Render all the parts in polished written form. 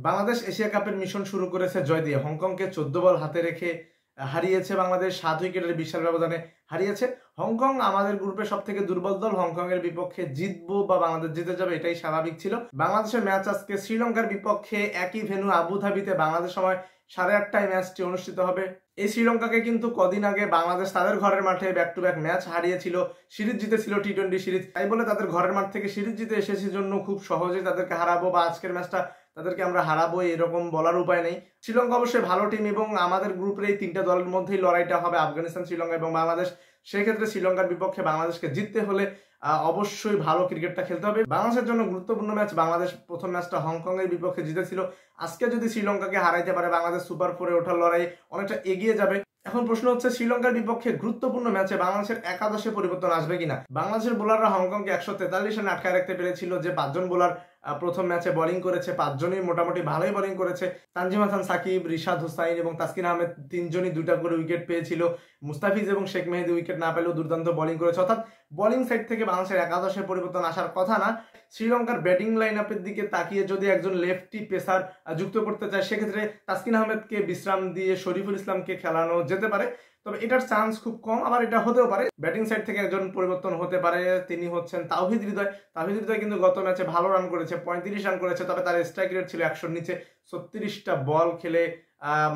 Bangladesh Asia কাপের mission শুরু করেছে জয় দিয়ে। হংকংকে 14 বল হাতে রেখে হারিয়েছে বাংলাদেশ, 7 উইকেটের বিশাল ব্যবধানে হারিয়েছে। হংকং আমাদের গ্রুপে সব থেকে দুর্বল দল। হংকং এর বিপক্ষে জিতবো বা বাংলাদেশ জিতে যাবে এটাই স্বাভাবিক ছিল। বাংলাদেশের ম্যাচ আজকে শ্রীলঙ্কার বিপক্ষে একই ভেন্যু আবুধাবিতে বাংলাদেশ সময় 8:30টায় ম্যাচটি অনুষ্ঠিত হবে। এই শ্রীলঙ্কাকে কিন্তু কদিন আগে বাংলাদেশ তাদের ঘরের মাঠে ব্যাক টু ব্যাক ম্যাচ হারিয়েছিল, সিরিজ জিতেছিল টি-20 সিরিজ। তাই বলে তাদের ঘরের মাঠ থেকে সিরিজ জিতে এসেছে জন্য খুব সহজেই তাদেরকে হারাবো বা আজকের ম্যাচটা তাদেরকে আমরা হারাবো এরকম বলার উপায় নেই। শ্রীলঙ্কা অবশ্যই ভালো টিম এবং আমাদের গ্রুপের এই তিনটা দলের মধ্যেই লড়াইটা হবে, আফগানিস্তান, শ্রীলঙ্কা এবং বাংলাদেশ। সেক্ষেত্রে শ্রীলঙ্কার বিপক্ষে বাংলাদেশকে জিততে হলে অবশ্যই ভালো ক্রিকেটটা খেলতে হবে। বাংলাদেশের জন্য গুরুত্বপূর্ণ ম্যাচ। বাংলাদেশ প্রথম ম্যাচটা হংকং এর বিপক্ষে জিতেছিল। আজকে যদি শ্রীলঙ্কাকে হারাইতে পারে বাংলাদেশ সুপার 4-এ ওঠার লড়াই অনেকটা এগিয়ে যাবে। এখন প্রশ্ন হচ্ছে শ্রীলঙ্কার বিপক্ষে গুরুত্বপূর্ণ ম্যাচে বাংলাদেশের একাদশে পরিবর্তন আসবে কিনা। বাংলাদেশের বোলাররা হংকংকে 143 রানে আটকায় রাখতে পেরেছিল। যে 5 জন বোলার প্রথম ম্যাচে বোলিং করেছে 5 জনই মোটামুটি ভালোই বোলিং করেছে। তানজিম হাসান সাকিব, রিশাদ হোসাইন এবং তাসকিন আহমেদ 3 জনই 2টা করে উইকেট পেয়েছিল। মুস্তাফিজ এবং শেখ মেহেদী উইকেট না পেলেও দুর্দান্ত বোলিং করেছে। অর্থাৎ বোলিং সাইড থেকে বাংলাদেশের একাদশে পরিবর্তন আসার কথা না। শ্রীলঙ্কার ব্যাটিং লাইন আপের দিকে তাকিয়ে যদি একজন লেফটি পেসার যুক্ত করতে চায় সেক্ষেত্রে তাসকিন আহমেদকে বিশ্রাম দিয়ে শরীফুল ইসলামকে খেলানো যেতে পারে। তবে এটার চান্স খুব কম, আবার এটা হতেও পারে। ব্যাটিং সাইড থেকে একজন পরিবর্তন হতে পারে, তিনি হচ্ছেন তাওহিদ হৃদয়। তাওহিদ হৃদয় কিন্তু গত ম্যাচে ভালো রান করেছে, 35 রান করেছে। তবে তার স্ট্রাইক রেট ছিল 100-র নিচে। 36টা বল খেলে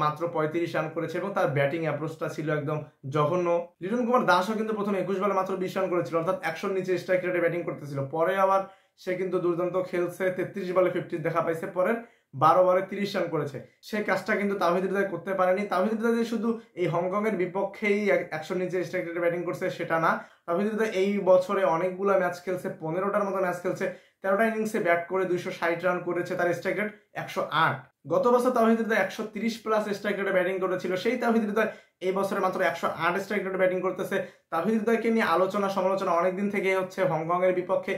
মাত্র 35 রান করেছে এবং তার ব্যাটিং অ্যাপ্রোচটা ছিল একদম জঘন্য। লিটন কুমার দাসও কিন্তু প্রথম 21 বলে মাত্র 20 রান করেছিল, অর্থাৎ 100-র নিচে স্ট্রাইক রেটে ব্যাটিং করতেছিল। পরে আবার সে কিন্তু দুর্দান্ত খেলছে, 33 বলে 50 দেখা পাইছে। পরের 12 বলে 30 রান করেছে। সেই কাজটা কিন্তু তাওহিদ হৃদয় করতে পারেনি। তাওহিদ হৃদয় শুধু এই হংকং এর বিপক্ষেই 100-র নিচে স্ট্রাইক রেটে ব্যাটিং করছে সেটা না। তাওহিদ হৃদয় এই বছরে অনেকগুলো ম্যাচ খেলছে, 15টার মতো ম্যাচ খেলছে। 13টা ইনিংসে ব্যাট করে 260 রান করেছে, তার স্ট্রাইক রেট 108। গত বছর তাওহিদ হৃদয় 130 প্লাস স্ট্রাইক রেটে ব্যাটিং করেছিল। সেই তাওহিদ হৃদয় এই বছরে মাত্র 108 স্ট্রাইক রেটে ব্যাটিং করতেছে। তাওহিদ হৃদয়কে নিয়ে আলোচনা সমালোচনা অনেকদিন থেকেই হচ্ছে। হংকং এর বিপক্ষে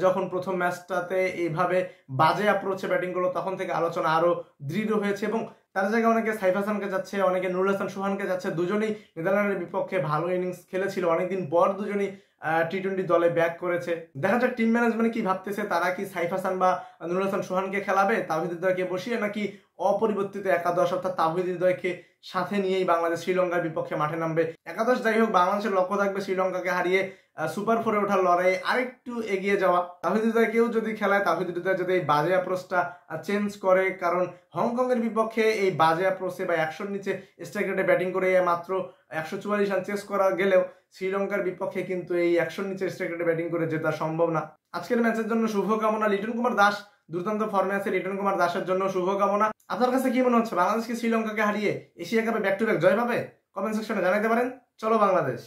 যখন প্রথম ম্যাচটাতে এইভাবে বাজে অ্যাপ্রোচে ব্যাটিং করলো তখন থেকে আলোচনা আরো দৃঢ় হয়েছে এবং তার জায়গায় অনেকে সাইফ হাসানকে যাচ্ছে, অনেকে নুরুল হাসান সোহানকে যাচ্ছে। দুজনেই নেদারল্যান্ডের বিপক্ষে ভালো ইনিংস খেলেছিল, অনেকদিন পর দুজনেই টি-20 দলে ব্যাক করেছে। দেখা যাক টিম ম্যানেজমেন্ট কি ভাবতেছে, তারা কি সাইফ হাসান বা নুরুল হাসান সোহানকে খেলাবে, তাওহিদ হৃদয়কে বসিয়ে, নাকি অপরিবর্তিত একাদশ অর্থাৎ তাওহিদ হৃদয়কে সাথে নিয়েই বাংলাদেশ শ্রীলঙ্কার বিপক্ষে মাঠে নামবে। একাদশ যাই হোক, বাংলাদেশের লক্ষ্য থাকবে শ্রীলঙ্কাকে হারিয়ে সুপার 4-এ ওঠার লড়াই আরেকটু এগিয়ে যাওয়া। তাওহিদ হৃদয়কেও যদি খেলায়, তাওহিদ হৃদয় যদি এই বাজে অ্যাপ্রোচটা চেঞ্জ করে, কারণ হংকং এর বিপক্ষে এই বাজে অ্যাপ্রোচে বা 100-র নিচে স্ট্রাইক রেটে ব্যাটিং করে মাত্র 144 রান চেস করা গেলেও শ্রীলঙ্কার বিপক্ষে কিন্তু এই 100-র নিচে স্ট্রাইক রেটে ব্যাটিং করে জেতা সম্ভব না। আজকের ম্যাচের জন্য শুভকামনা। লিটন কুমার দাস দুর্দান্ত ফর্মে আছে, লিটন কুমার দাসের জন্য শুভকামনা। আপনার কাছে কি মনে হচ্ছে, বাংলাদেশ কি শ্রীলঙ্কাকে হারিয়ে এশিয়া কাপে ব্যাক টু ব্যাক জয় পাবে? কমেন্ট সেকশনে জানাতে পারেন। চলো বাংলাদেশ।